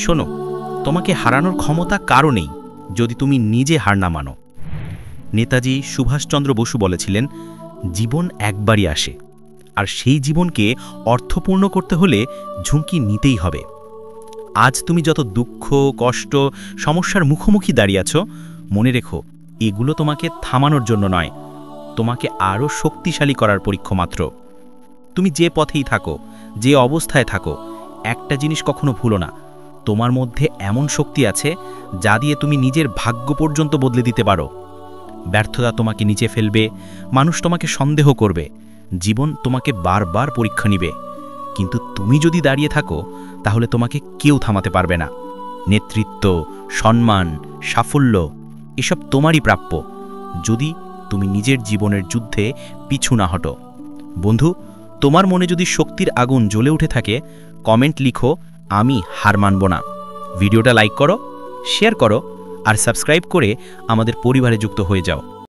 শোনো, তোমাকে হারানোর ক্ষমতা কারও নেই যদি তুমি নিজে হার না মানো। নেতাজি সুভাষচন্দ্র বসু বলেছিলেন, জীবন একবারই আসে, আর সেই জীবনকে অর্থপূর্ণ করতে হলে ঝুঁকি নিতেই হবে। আজ তুমি যত দুঃখ, কষ্ট, সমস্যার মুখোমুখি দাঁড়িয়ে আছো, মনে রেখো, এগুলো তোমাকে থামানোর জন্য নয়, তোমাকে আরও শক্তিশালী করার পরীক্ষা মাত্র। তুমি যে পথেই থাকো, যে অবস্থায় থাকো, একটা জিনিস কখনো ভুলো না, তোমার মধ্যে এমন শক্তি আছে যা দিয়ে তুমি নিজের ভাগ্য পর্যন্ত বদলে দিতে পারো। ব্যর্থতা তোমাকে নিচে ফেলবে, মানুষ তোমাকে সন্দেহ করবে, জীবন তোমাকে বারবার পরীক্ষা নিবে, কিন্তু তুমি যদি দাঁড়িয়ে থাকো তাহলে তোমাকে কেউ থামাতে পারবে না। নেতৃত্ব, সম্মান, সাফল্য এসব তোমারই প্রাপ্য, যদি তুমি নিজের জীবনের যুদ্ধে পিছু না হটো। বন্ধু, তোমার মনে যদি শক্তির আগুন জ্বলে উঠে থাকে, কমেন্ট লিখো, আমি হার মানব না। ভিডিওটা লাইক করো, শেয়ার করো, আর সাবস্ক্রাইব করে আমাদের পরিবারে যুক্ত হয়ে যাও।